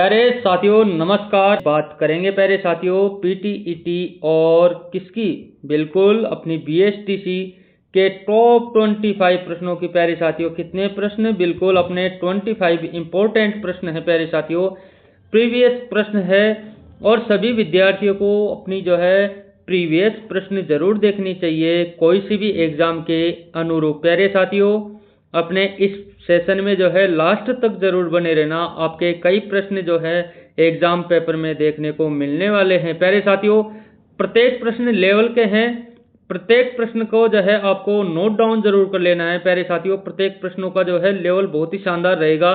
प्यारे साथियों नमस्कार। बात करेंगे प्यारे साथियों पीटीईटी और किसकी, बिल्कुल अपनी बीएसटीसी के टॉप 25 प्रश्नों की। प्यारे साथियों कितने प्रश्न, बिल्कुल अपने 25 इंपॉर्टेंट प्रश्न है प्यारे साथियों, प्रीवियस प्रश्न है। और सभी विद्यार्थियों को अपनी प्रीवियस प्रश्न जरूर देखनी चाहिए कोई सी भी एग्जाम के अनुरूप। प्यारे साथियों अपने इस सेशन में लास्ट तक जरूर बने रहना, आपके कई प्रश्न एग्जाम पेपर में देखने को मिलने वाले हैं। प्यारे साथियों प्रत्येक प्रश्न लेवल के हैं, प्रत्येक प्रश्न को आपको नोट डाउन जरूर कर लेना है। प्यारे साथियों प्रत्येक प्रश्नों का लेवल बहुत ही शानदार रहेगा।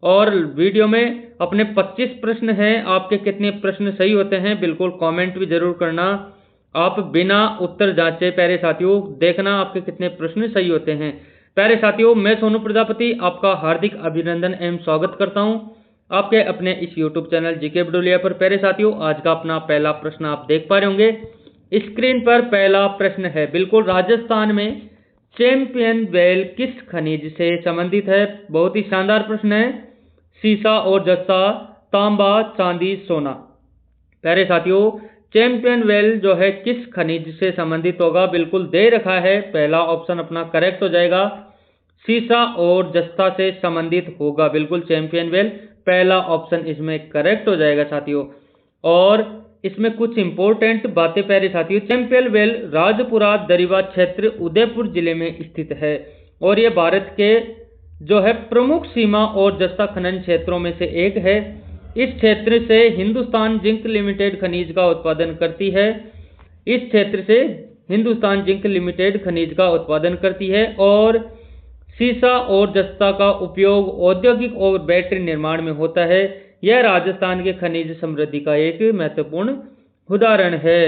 और वीडियो में अपने 25 प्रश्न हैं, आपके कितने प्रश्न सही होते हैं बिल्कुल कमेंट भी जरूर करना। आप बिना उत्तर जांचे प्यारे साथियों देखना आपके कितने प्रश्न सही होते हैं। प्यारे साथियों मैं सोनू प्रजापति आपका हार्दिक अभिनंदन एवं स्वागत करता हूं आपके अपने इस YouTube चैनल जीके बडोलिया पर। प्यारे साथियों आज का अपना पहला प्रश्न आप देख पा रहे होंगे स्क्रीन पर। पहला प्रश्न है बिल्कुल राजस्थान में चैंपियन वेल किस खनिज से संबंधित है। बहुत ही शानदार प्रश्न है। सीसा और जस्ता, तांबा, चांदी, सोना। प्यारे साथियों चैंपियन वेल किस खनिज से संबंधित होगा, बिल्कुल दे रखा है, पहला ऑप्शन अपना करेक्ट हो जाएगा। सीसा और जस्ता से संबंधित होगा, बिल्कुल चैंपियन वेल पहला ऑप्शन इसमें करेक्ट हो जाएगा साथियों। और इसमें कुछ इंपॉर्टेंट बातें प्यारे साथियों, चैंपियन वेल राजपुरा दरिवा क्षेत्र उदयपुर जिले में स्थित है और ये भारत के प्रमुख सीमा और जस्ता खनन क्षेत्रों में से एक है। इस क्षेत्र से हिंदुस्तान जिंक लिमिटेड खनिज का उत्पादन करती है। इस क्षेत्र से हिंदुस्तान जिंक लिमिटेड खनिज का उत्पादन करती है और सीसा और जस्ता का उपयोग औद्योगिक और बैटरी निर्माण में होता है। यह राजस्थान के खनिज समृद्धि का एक महत्वपूर्ण उदाहरण है।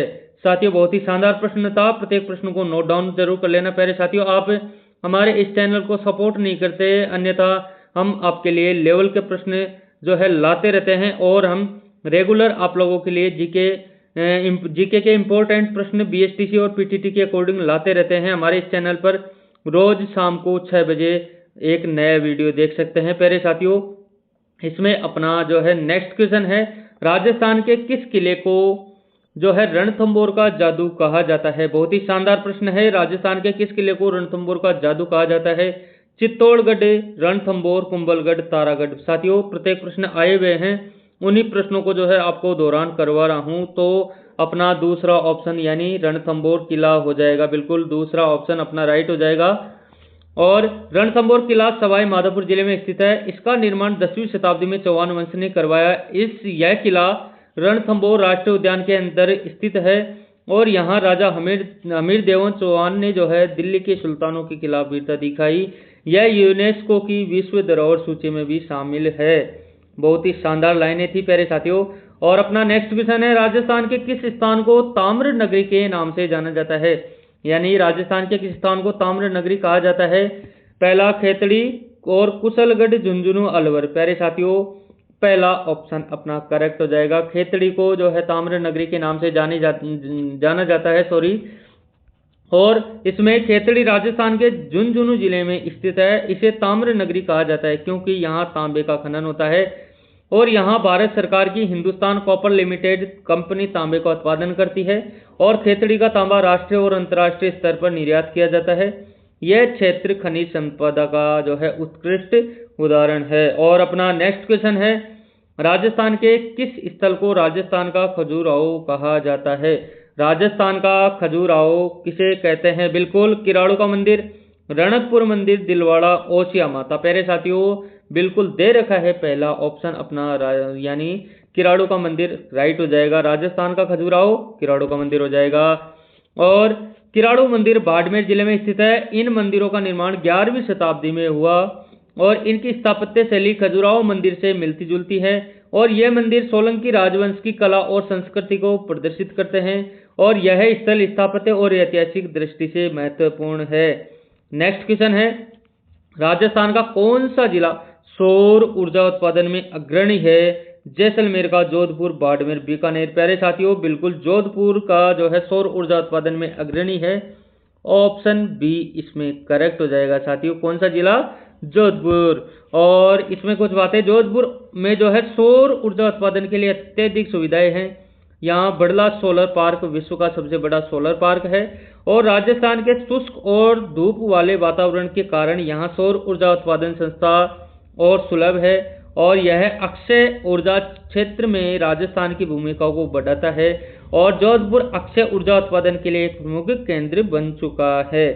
साथियों बहुत ही शानदार प्रश्न था, प्रत्येक प्रश्न को नोट डाउन जरूर कर लेना। प्यारे साथियों आप हमारे इस चैनल को सपोर्ट नहीं करते, अन्यथा हम आपके लिए लेवल के प्रश्न लाते रहते हैं और हम रेगुलर आप लोगों के लिए जीके के इम्पोर्टेंट प्रश्न बीएसटीसी और पीटीटी के अकॉर्डिंग लाते रहते हैं। हमारे इस चैनल पर रोज शाम को 6 बजे एक नया वीडियो देख सकते हैं। प्यारे साथियों इसमें अपना नेक्स्ट क्वेश्चन है, राजस्थान के किस किले को रणथंभौर का जादू कहा जाता है। बहुत ही शानदार प्रश्न है, राजस्थान के किस किले को रणथंभौर का जादू कहा जाता है। चित्तौड़गढ़, रणथंभौर, कुंभलगढ़, तारागढ़। साथियों प्रत्येक प्रश्न आए हुए हैं, उन्हीं प्रश्नों को आपको दौरान करवा रहा हूं। तो अपना दूसरा ऑप्शन यानी रणथंभौर किला हो जाएगा, बिल्कुल दूसरा ऑप्शन अपना राइट हो जाएगा। और रणथंभौर किला सवाई माधोपुर जिले में स्थित है। इसका निर्माण 10वीं शताब्दी में चौहान वंश ने करवाया। यह किला रणथंभौर राष्ट्रीय उद्यान के अंदर स्थित है और यहाँ राजा हमीर देवन चौहान ने दिल्ली के सुल्तानों के खिलाफ वीरता दिखाई। यह यूनेस्को की विश्व धरोहर सूची में भी शामिल है। बहुत ही शानदार लाइनें थी प्यारे साथियों। और अपना नेक्स्ट क्वेश्चन है, राजस्थान के किस स्थान को ताम्र नगरी के नाम से जाना जाता है। यानी राजस्थान के किस स्थान को ताम्र नगरी कहा जाता है। पहला खेतड़ी और कुशलगढ़, झुंझुनू, अलवर। प्यारे साथियों पहला ऑप्शन अपना करेक्ट हो जाएगा। खेतड़ी को ताम्र नगरी के नाम से जाना जाता है सॉरी। और इसमें खेतड़ी राजस्थान के झुंझुनू जिले में स्थित है। इसे ताम्र नगरी कहा जाता है क्योंकि यहाँ तांबे का खनन होता है और यहाँ भारत सरकार की हिंदुस्तान कॉपर लिमिटेड कंपनी तांबे का उत्पादन करती है और खेतड़ी का तांबा राष्ट्रीय और अंतर्राष्ट्रीय स्तर पर निर्यात किया जाता है। यह क्षेत्र खनिज संपदा का उत्कृष्ट उदाहरण है। और अपना नेक्स्ट क्वेश्चन है, राजस्थान के किस स्थल को राजस्थान का खजुराहो कहा जाता है। राजस्थान का खजुराहो किसे कहते हैं, बिल्कुल किराड़ू का मंदिर, रणकपुर मंदिर, दिलवाड़ा, ओसिया माता। प्यारे साथियों बिल्कुल दे रखा है पहला ऑप्शन अपना यानी किराड़ू का मंदिर राइट हो जाएगा। राजस्थान का खजुराहो किराड़ू का मंदिर हो जाएगा। और किराड़ू मंदिर बाड़मेर जिले में स्थित है। इन मंदिरों का निर्माण 11वीं शताब्दी में हुआ और इनकी स्थापत्य शैली खजुराहो मंदिर से मिलती जुलती है और यह मंदिर सोलंकी राजवंश की कला और संस्कृति को प्रदर्शित करते हैं और यह स्थल स्थापत्य और ऐतिहासिक दृष्टि से महत्वपूर्ण है। नेक्स्ट क्वेश्चन है, राजस्थान का कौन सा जिला सौर ऊर्जा उत्पादन में अग्रणी है। जैसलमेर का, जोधपुर, बाड़मेर, बीकानेर। प्यारे साथियों बिल्कुल जोधपुर का सौर ऊर्जा उत्पादन में अग्रणी है। ऑप्शन बी इसमें करेक्ट हो जाएगा साथियों। कौन सा जिला, जोधपुर। और इसमें कुछ बातें, जोधपुर में जो है सौर ऊर्जा उत्पादन के लिए अत्यधिक सुविधाएं हैं। यहाँ बड़ला सोलर पार्क विश्व का सबसे बड़ा सोलर पार्क है और राजस्थान के शुष्क और धूप वाले वातावरण के कारण यहाँ सौर ऊर्जा उत्पादन संस्था और सुलभ है और यह अक्षय ऊर्जा क्षेत्र में राजस्थान की भूमिका को बढ़ाता है और जोधपुर अक्षय ऊर्जा उत्पादन के लिए एक प्रमुख केंद्र बन चुका है।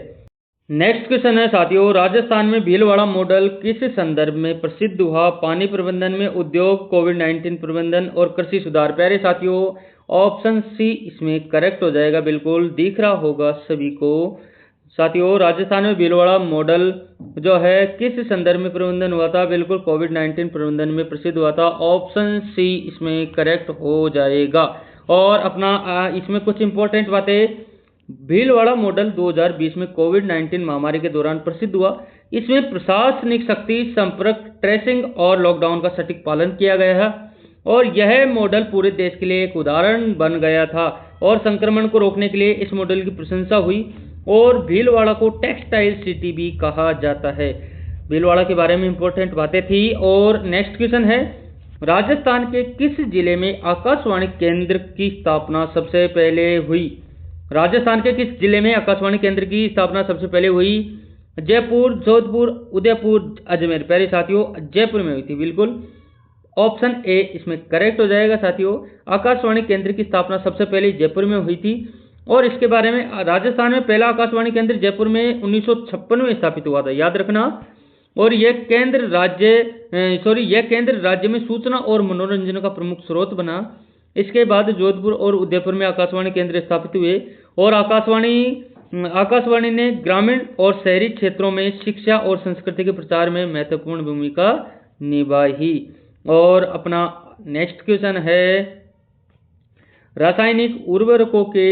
नेक्स्ट क्वेश्चन है साथियों, राजस्थान में भीलवाड़ा मॉडल किस संदर्भ में प्रसिद्ध हुआ? पानी प्रबंधन में, उद्योग, कोविड-19 प्रबंधन और कृषि सुधार। प्यारे साथियों, ऑप्शन सी इसमें करेक्ट हो जाएगा, बिल्कुल दिख रहा होगा सभी को। साथियों, राजस्थान में भीलवाड़ा मॉडल जो है किस संदर्भ में प्रबंधन हुआ था? बिल्कुल कोविड-19 प्रबंधन में प्रसिद्ध हुआ था। ऑप्शन सी इसमें करेक्ट हो जाएगा। और अपना इसमें कुछ इंपॉर्टेंट बातें, भीलवाड़ा मॉडल 2020 में कोविड-19 महामारी के दौरान प्रसिद्ध हुआ। इसमें प्रशासनिक शक्ति, संपर्क, ट्रेसिंग और लॉकडाउन का सटीक पालन किया गया है और यह मॉडल पूरे देश के लिए एक उदाहरण बन गया था और संक्रमण को रोकने के लिए इस मॉडल की प्रशंसा हुई और भीलवाड़ा को टेक्सटाइल सिटी भी कहा जाता है। भीलवाड़ा के बारे में इंपॉर्टेंट बातें थी। और नेक्स्ट क्वेश्चन है, राजस्थान के किस जिले में आकाशवाणी केंद्र की स्थापना सबसे पहले हुई? राजस्थान के किस जिले में आकाशवाणी केंद्र की स्थापना सबसे पहले हुई? जयपुर, जोधपुर, उदयपुर, अजमेर। प्यारे साथियों, जयपुर में हुई थी, बिल्कुल ऑप्शन ए इसमें करेक्ट हो जाएगा। साथियों, आकाशवाणी केंद्र की स्थापना सबसे पहले जयपुर में हुई थी और इसके बारे में राजस्थान में पहला आकाशवाणी केंद्र जयपुर में 1956 में स्थापित हुआ था, याद रखना। और यह केंद्र राज्य में सूचना और मनोरंजन का प्रमुख स्रोत बना। इसके बाद जोधपुर और उदयपुर में आकाशवाणी केंद्र स्थापित हुए और आकाशवाणी ने ग्रामीण और शहरी क्षेत्रों में शिक्षा और संस्कृति के प्रचार में महत्वपूर्ण भूमिका निभाई। और अपना नेक्स्ट क्वेश्चन है, रासायनिक उर्वरकों के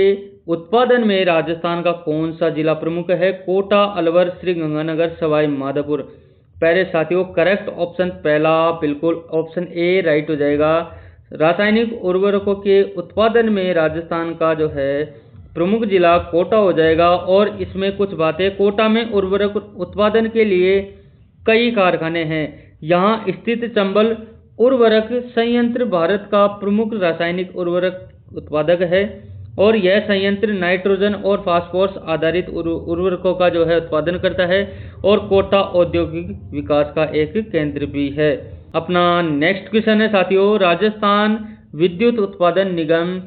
उत्पादन में राजस्थान का कौन सा जिला प्रमुख है? कोटा, अलवर, श्रीगंगानगर, सवाई माधोपुर। प्यारे साथियों, करेक्ट ऑप्शन पहला, बिल्कुल ऑप्शन ए राइट हो जाएगा। रासायनिक उर्वरकों के उत्पादन में राजस्थान का जो है प्रमुख जिला कोटा हो जाएगा। और इसमें कुछ बातें, कोटा में उर्वरक उत्पादन के लिए कई कारखाने हैं। यहाँ स्थित चंबल उर्वरक संयंत्र भारत का प्रमुख रासायनिक उर्वरक उत्पादक है और यह संयंत्र नाइट्रोजन और फास्फोरस आधारित उर्वरकों का जो है उत्पादन करता है और कोटा औद्योगिक विकास का एक केंद्र भी है। अपना नेक्स्ट क्वेश्चन है साथियों, राजस्थान विद्युत उत्पादन निगम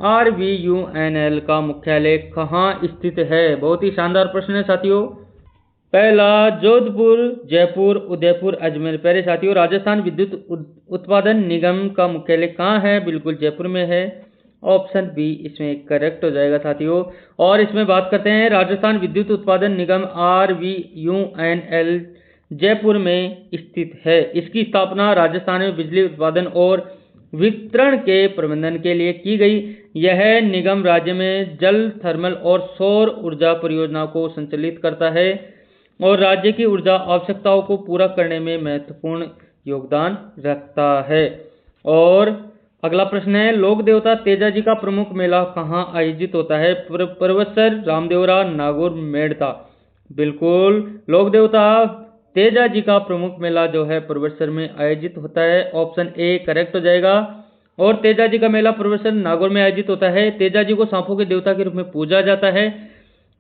RVUNL का मुख्यालय कहाँ स्थित है? बहुत ही शानदार प्रश्न है साथियों। पहला, जोधपुर, जयपुर, उदयपुर, अजमेर। प्यारे साथियों, राजस्थान विद्युत उत्पादन निगम का मुख्यालय कहाँ है? बिल्कुल जयपुर में है। ऑप्शन बी इसमें करेक्ट हो जाएगा साथियों। और इसमें बात करते हैं, राजस्थान विद्युत उत्पादन निगम RVUNL जयपुर में स्थित है। इसकी स्थापना राजस्थान में बिजली उत्पादन और वितरण के प्रबंधन के लिए की गई। यह निगम राज्य में जल, थर्मल और सौर ऊर्जा परियोजनाओं को संचालित करता है और राज्य की ऊर्जा आवश्यकताओं को पूरा करने में महत्वपूर्ण योगदान रखता है। और अगला प्रश्न है, लोक देवता तेजाजी का प्रमुख मेला कहाँ आयोजित होता है? परवसर, रामदेवरा, नागौर, मेड़ता। बिल्कुल, लोक देवता तेजाजी का प्रमुख मेला जो है परवसर में आयोजित होता है। ऑप्शन ए करेक्ट हो जाएगा। और तेजाजी का मेला परवसर, नागौर में आयोजित होता है। तेजाजी को सांपों के देवता के रूप में पूजा जाता है।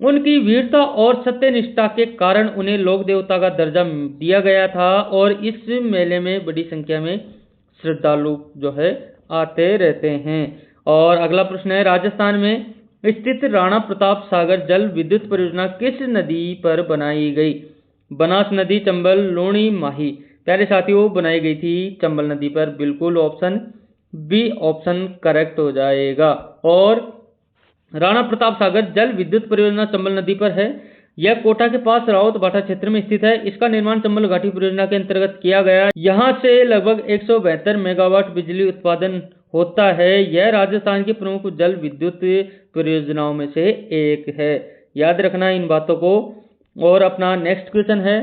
उनकी वीरता और सत्यनिष्ठा के कारण उन्हें लोक देवता का दर्जा दिया गया था और इस मेले में बड़ी संख्या में श्रद्धालु जो है आते रहते हैं। और अगला प्रश्न है, राजस्थान में स्थित राणा प्रताप सागर जल विद्युत परियोजना किस नदी पर बनाई गई? बनास नदी, चंबल, लूणी, माही। प्यारे साथियों, बनाई गई थी चंबल नदी पर। बिल्कुल ऑप्शन बी ऑप्शन करेक्ट हो जाएगा। और राणा प्रताप सागर जल विद्युत परियोजना चंबल नदी पर है। यह कोटा के पास रावत भाटा क्षेत्र में स्थित है। इसका निर्माण चंबल घाटी परियोजना के अंतर्गत किया गया। यहाँ से लगभग 172 मेगावाट बिजली उत्पादन होता है। यह राजस्थान की प्रमुख जल विद्युत परियोजनाओं में से एक है, याद रखना इन बातों को। और अपना नेक्स्ट क्वेश्चन है,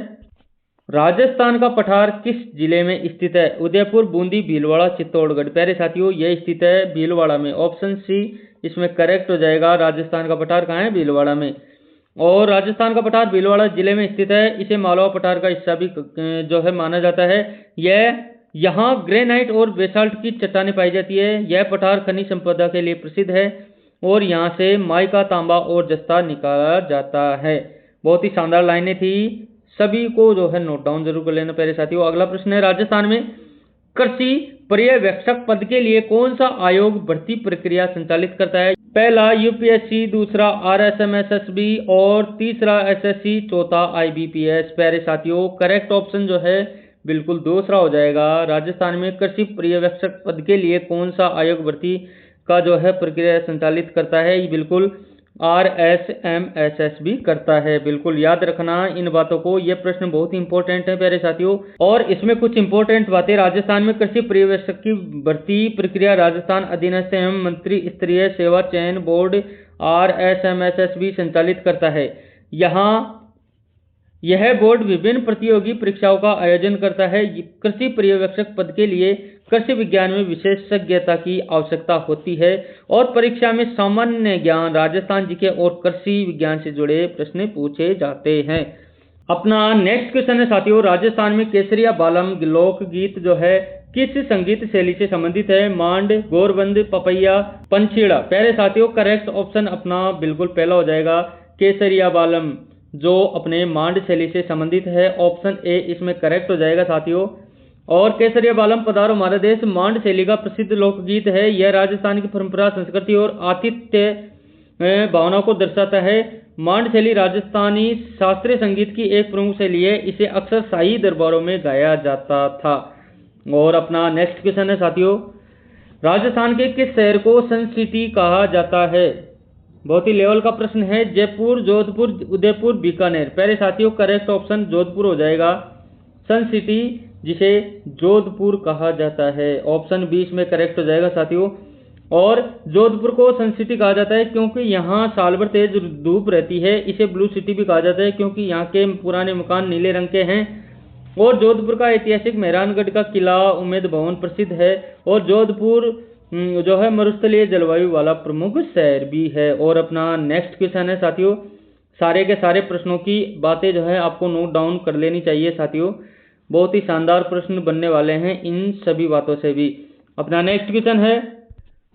राजस्थान का पठार किस जिले में स्थित है? उदयपुर, बूंदी, भीलवाड़ा, चित्तौड़गढ़। प्यारे साथियों, यह स्थित है भीलवाड़ा में। ऑप्शन सी इसमें करेक्ट हो जाएगा। राजस्थान का पठार कहाँ है? भीलवाड़ा में। और राजस्थान का पठार भीलवाड़ा जिले में स्थित है। इसे मालवा पठार का हिस्सा भी जो है माना जाता है। यह यहाँ ग्रेनाइट और बेसाल्ट की चट्टानें पाई जाती है। यह पठार खनिज संपदा के लिए प्रसिद्ध है और यहाँ से माइका, तांबा और जस्ता निकाला जाता है। बहुत ही शानदार लाइनें थी, सभी को जो है नोट डाउन जरूर कर लेना प्यारे साथियों। अगला प्रश्न है, राजस्थान में कृषि पर्यवेक्षक पद के लिए कौन सा आयोग भर्ती प्रक्रिया संचालित करता है? पहला यूपीएससी, दूसरा आरएसएमएसएसबी और तीसरा एसएससी, चौथा आईबीपीएस। प्यारे साथियों, करेक्ट ऑप्शन जो है बिल्कुल दूसरा हो जाएगा। राजस्थान में कृषि पर्यवेक्षक पद के लिए कौन सा आयोग भर्ती का जो है प्रक्रिया संचालित करता है? ये बिल्कुल आरएसएमएसएसबी करता है। बिल्कुल याद रखना इन बातों को, ये प्रश्न बहुत ही इंपॉर्टेंट है प्यारे साथियों। और इसमें कुछ इंपॉर्टेंट बातें, राजस्थान में कृषि पर्यवेक्षक की भर्ती प्रक्रिया राजस्थान अधीनस्थ एवं मंत्री स्तरीय सेवा चयन बोर्ड आरएसएमएसएसबी संचालित करता है। यहाँ यह बोर्ड विभिन्न प्रतियोगी परीक्षाओं का आयोजन करता है। कृषि पर्यवेक्षक पद के लिए कृषि विज्ञान में विशेषज्ञता की आवश्यकता होती है और परीक्षा में सामान्य ज्ञान, राजस्थान जीके और कृषि विज्ञान से जुड़े प्रश्न पूछे जाते हैं। अपना नेक्स्ट क्वेश्चन है साथियों, राजस्थान में केसरिया बालम लोकगीत जो है किस संगीत शैली से संबंधित है? मांड, गोरबंद, पपैया, पंछीड़ा। प्यारे साथियों, करेक्ट ऑप्शन अपना बिल्कुल पहला हो जाएगा, केसरिया बालम, जो अपने मांड शैली से संबंधित है। ऑप्शन ए इसमें करेक्ट हो जाएगा साथियों। और केसरिया बालम पधारो हमारा देश मांड शैली का प्रसिद्ध लोकगीत है। यह राजस्थान की परंपरा, संस्कृति और आतिथ्य भावना को दर्शाता है। मांड शैली राजस्थानी शास्त्रीय संगीत की एक प्रमुख शैली है। इसे अक्सर शाही दरबारों में गाया जाता था। और अपना नेक्स्ट क्वेश्चन है साथियों, राजस्थान के किस शहर को सन सिटी कहा जाता है? बहुत ही लेवल का प्रश्न है। जयपुर, जोधपुर, उदयपुर, बीकानेर। प्यारे साथियों, करेक्ट ऑप्शन जोधपुर हो जाएगा। सन सिटी जिसे जोधपुर कहा जाता है, ऑप्शन बी इसमें करेक्ट हो जाएगा साथियों। और जोधपुर को सन सिटी कहा जाता है क्योंकि यहाँ साल भर तेज धूप रहती है। इसे ब्लू सिटी भी कहा जाता है क्योंकि यहाँ के पुराने मकान नीले रंग के हैं। और जोधपुर का ऐतिहासिक मेहरानगढ़ का किला, उम्मेद भवन प्रसिद्ध है। और जोधपुर जो है मरुस्थलीय जलवायु वाला प्रमुख शहर भी है। और अपना नेक्स्ट क्वेश्चन है साथियों, सारे के सारे प्रश्नों की बातें जो है आपको नोट डाउन कर लेनी चाहिए साथियों। बहुत ही शानदार प्रश्न बनने वाले हैं इन सभी बातों से भी। अपना नेक्स्ट क्वेश्चन है,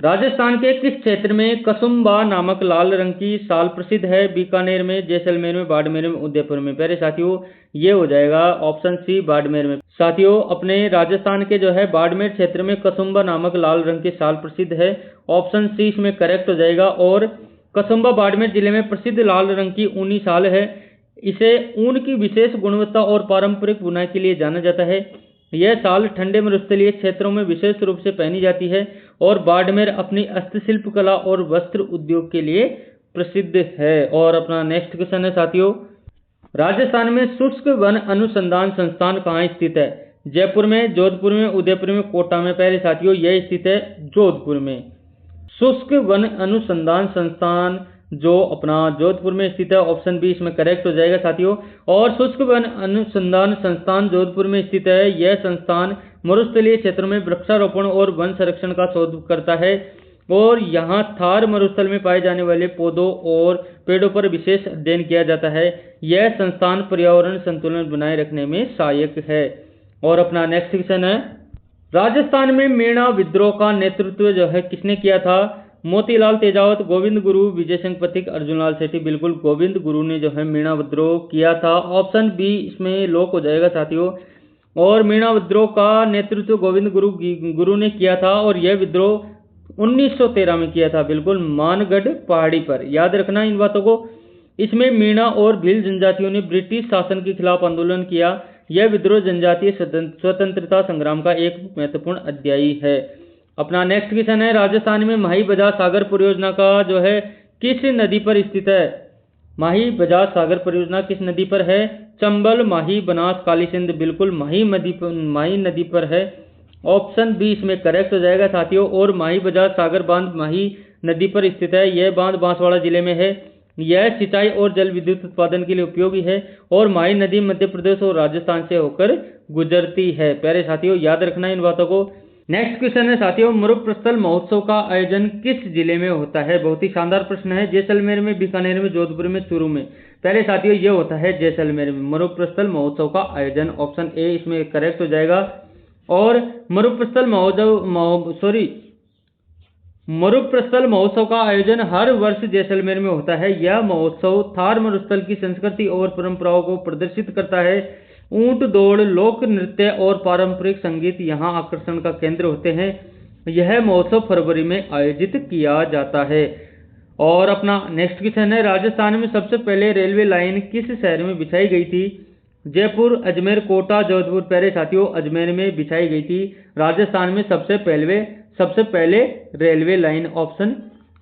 राजस्थान के किस क्षेत्र में कसुम्बा नामक लाल रंग की साल प्रसिद्ध है? बीकानेर में, जैसलमेर में, बाड़मेर में, उदयपुर में। प्यारे साथियों, ये हो जाएगा ऑप्शन सी बाड़मेर में। साथियों, अपने राजस्थान के जो है बाड़मेर क्षेत्र में कसुम्बा नामक लाल रंग की साल प्रसिद्ध है। ऑप्शन सी इसमें करेक्ट हो जाएगा। और कसुम्बा बाड़मेर जिले में प्रसिद्ध लाल रंग की ऊनी साल है। इसे ऊन की विशेष गुणवत्ता और पारंपरिक बुनाई के लिए जाना जाता है। यह साल ठंडे मरुस्थलीय क्षेत्रों में विशेष रूप से पहनी जाती है। और बाड़मेर अपनी हस्तशिल्प कला और वस्त्र उद्योग के लिए प्रसिद्ध है। और अपना नेक्स्ट क्वेश्चन है साथियों, राजस्थान में शुष्क वन अनुसंधान संस्थान कहाँ स्थित है? जयपुर में, जोधपुर में, उदयपुर में, कोटा में। प्यारे साथियों, यह स्थित है जोधपुर में। शुष्क वन अनुसंधान संस्थान जो अपना जोधपुर में स्थित है, ऑप्शन बी इसमें करेक्ट हो जाएगा साथियों। और शुष्क वन अनुसंधान संस्थान जोधपुर में स्थित है। यह संस्थान मरुस्थलीय क्षेत्रों में वृक्षारोपण और वन संरक्षण का शोध करता है। और यहाँ थार मरुस्थल में पाए जाने वाले पौधों और पेड़ों पर विशेष अध्ययन किया जाता है। यह संस्थान पर्यावरण संतुलन बनाए रखने में सहायक है। और अपना नेक्स्ट क्वेश्चन है, राजस्थान में मेणा विद्रोह का नेतृत्व जो है किसने किया था? मोतीलाल तेजावत, गोविंद गुरु, विजय सिंह पथिक, अर्जुनलाल सेठी। बिल्कुल गोविंद गुरु ने जो है मेणा विद्रोह किया था। ऑप्शन बी इसमें लॉक हो जाएगा साथियों। और मेणा विद्रोह का नेतृत्व गोविंद गुरु ने किया था। और यह विद्रोह 1913 में किया था, बिल्कुल मानगढ़ पहाड़ी पर। याद रखना इन बातों को। इसमें मीणा और भील जनजातियों ने ब्रिटिश शासन के खिलाफ आंदोलन किया। यह विद्रोह जनजातीय स्वतंत्रता संग्राम का एक महत्वपूर्ण अध्याय है। अपना नेक्स्ट क्वेश्चन है, राजस्थान में माही बजाज सागर परियोजना का जो है किस नदी पर स्थित है? माही बजाज सागर परियोजना किस नदी पर है? चंबल, माही, बनास, काली सिंध। बिल्कुल माही नदी पर है। ऑप्शन बी इसमें करेक्ट हो जाएगा साथियों। और माही बजाज सागर बांध माही नदी पर स्थित है। यह बांध बांसवाड़ा जिले में है। यह सिंचाई और जल विद्युत उत्पादन के लिए उपयोगी है। और माही नदी मध्य प्रदेश और राजस्थान से होकर गुजरती है। प्यारे साथियों, याद रखना इन बातों को। नेक्स्ट क्वेश्चन है साथियों, मरुप्रस्थल महोत्सव का आयोजन किस जिले में होता है? बहुत ही शानदार प्रश्न है। जैसलमेर में, बीकानेर में, जोधपुर में, चूरू में। पहले साथियों ये होता है जैसलमेर में मरुप्रस्थल महोत्सव का आयोजन। ऑप्शन ए इसमें करेक्ट हो जाएगा। और मरुप्रस्थल महोत्सव का आयोजन हर वर्ष जैसलमेर में होता है। यह महोत्सव थार मरुस्थल की संस्कृति और परंपराओं को प्रदर्शित करता है। ऊंट दौड़, लोक नृत्य और पारंपरिक संगीत यहाँ आकर्षण का केंद्र होते हैं। यह महोत्सव फरवरी में आयोजित किया जाता है। और अपना नेक्स्ट क्वेश्चन है, राजस्थान में सबसे पहले रेलवे लाइन किस शहर में बिछाई गई थी? जयपुर, अजमेर, कोटा, जोधपुर। प्यारे साथियों, अजमेर में बिछाई गई थी राजस्थान में सबसे पहले रेलवे लाइन। ऑप्शन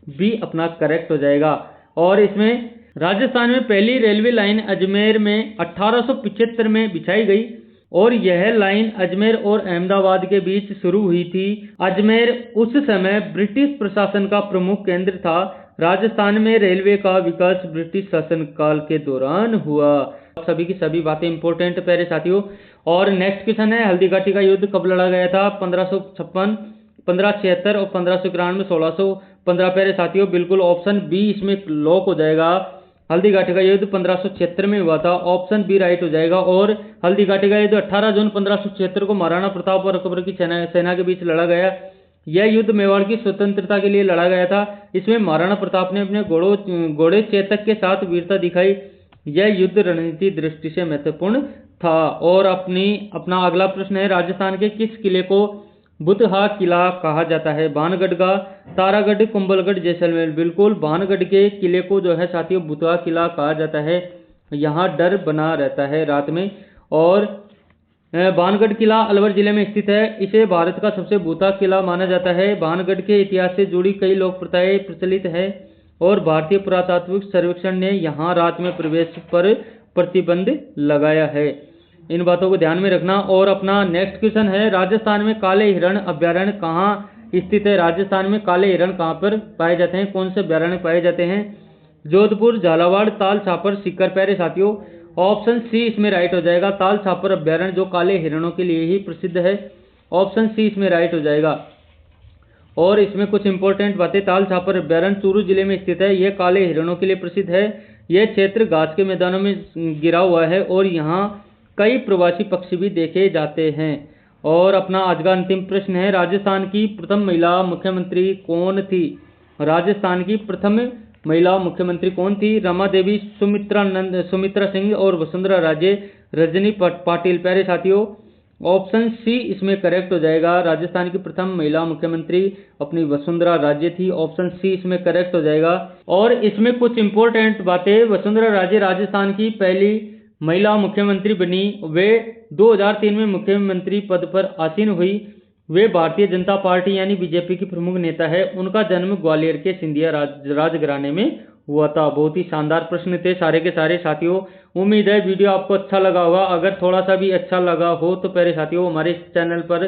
बी अपना करेक्ट हो जाएगा। और इसमें राजस्थान में पहली रेलवे लाइन अजमेर में 1875 में बिछाई गई और यह लाइन अजमेर और अहमदाबाद के बीच शुरू हुई थी। अजमेर उस समय ब्रिटिश प्रशासन का प्रमुख केंद्र था। राजस्थान में रेलवे का विकास ब्रिटिश शासनकाल के दौरान हुआ। सभी की सभी बातें इंपॉर्टेंट प्यारे साथियों। और नेक्स्ट क्वेश्चन है, हल्दीघाटी का युद्ध कब लड़ा गया था? 1556, 1576 और 1591, 1615। प्यारे साथियों, बिल्कुल ऑप्शन बी इसमें लॉक हो जाएगा। हल्दीघाटी का युद्ध 1576 में हुआ था। ऑप्शन बी राइट हो जाएगा। और हल्दीघाटी का युद्ध 18 जून 1576 को महाराणा प्रताप और अकबर की सेना के बीच लड़ा गया। यह युद्ध मेवाड़ की स्वतंत्रता के लिए लड़ा गया था। इसमें महाराणा प्रताप ने अपने घोड़े चेतक के साथ वीरता दिखाई। यह युद्ध रणनीति दृष्टि से महत्वपूर्ण था। और अपना अगला प्रश्न है, राजस्थान के किस किले को बुतहा किला कहा जाता है? भानगढ़ का, तारागढ़, कुंभलगढ़, जैसलमेर। बिल्कुल भानगढ़ के किले को जो है साथियों बुतहा किला कहा जाता है। यहाँ डर बना रहता है रात में। और भानगढ़ किला अलवर जिले में स्थित है। इसे भारत का सबसे बूढ़ा किला माना जाता है। भानगढ़ के इतिहास से जुड़ी कई लोक प्रथाएं प्रचलित है और भारतीय पुरातात्विक सर्वेक्षण ने यहाँ रात में प्रवेश पर प्रतिबंध लगाया है। इन बातों को ध्यान में रखना। और अपना नेक्स्ट क्वेश्चन है, राजस्थान में काले हिरण अभ्यारण्य कहाँ स्थित है? राजस्थान में काले हिरण कहाँ पर पाए जाते हैं? कौन से अभ्यारण्य पाए जाते हैं? जोधपुर, झालावाड़, ताल छापर, सीकर। प्यारे साथियों, ऑप्शन सी इसमें राइट हो जाएगा। ताल छापर अभ्यारण्य जो काले हिरणों के लिए ही प्रसिद्ध है। ऑप्शन सी इसमें राइट हो जाएगा। और इसमें कुछ इंपॉर्टेंट बातें, ताल छापर अभ्यारण्य चूरू जिले में स्थित है। यह काले हिरणों के लिए प्रसिद्ध है। यह क्षेत्र घास के मैदानों में गिरा हुआ है और यहाँ कई प्रवासी पक्षी भी देखे जाते हैं। और अपना आज का अंतिम प्रश्न है, राजस्थान की प्रथम महिला मुख्यमंत्री कौन थी? राजस्थान की प्रथम महिला मुख्यमंत्री कौन थी? रमा देवी, सुमित्रा सिंह और वसुंधरा राजे, रजनी पाटिल। प्यारे साथियों, ऑप्शन सी इसमें करेक्ट हो जाएगा। राजस्थान की प्रथम महिला मुख्यमंत्री अपनी वसुंधरा राजे थी। ऑप्शन सी इसमें करेक्ट हो जाएगा। और इसमें कुछ इंपॉर्टेंट बातें, वसुंधरा राजे राजस्थान की पहली महिला मुख्यमंत्री बनी। वे 2003 में मुख्यमंत्री पद पर आसीन हुई। वे भारतीय जनता पार्टी यानी बीजेपी की प्रमुख नेता है। उनका जन्म ग्वालियर के सिंधिया राजघराने में हुआ था। बहुत ही शानदार प्रश्न थे सारे के सारे साथियों। उम्मीद है वीडियो आपको अच्छा लगा होगा। अगर थोड़ा सा भी अच्छा लगा हो तो प्यारे साथियों, हमारे चैनल पर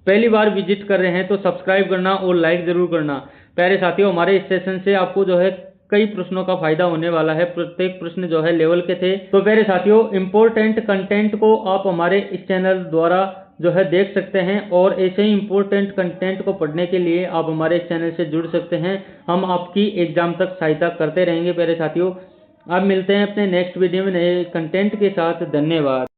पहली बार विजिट कर रहे हैं तो सब्सक्राइब करना और लाइक जरूर करना। प्यारे साथियों, हमारे इस सेशन से आपको जो है कई प्रश्नों का फायदा होने वाला है। प्रत्येक प्रश्न जो है लेवल के थे। तो प्यारे साथियों, इंपॉर्टेंट कंटेंट को आप हमारे इस चैनल द्वारा जो है देख सकते हैं और ऐसे ही इंपॉर्टेंट कंटेंट को पढ़ने के लिए आप हमारे चैनल से जुड़ सकते हैं। हम आपकी एग्जाम तक सहायता करते रहेंगे प्यारे साथियों। अब मिलते हैं अपने नेक्स्ट वीडियो में नए कंटेंट के साथ। धन्यवाद।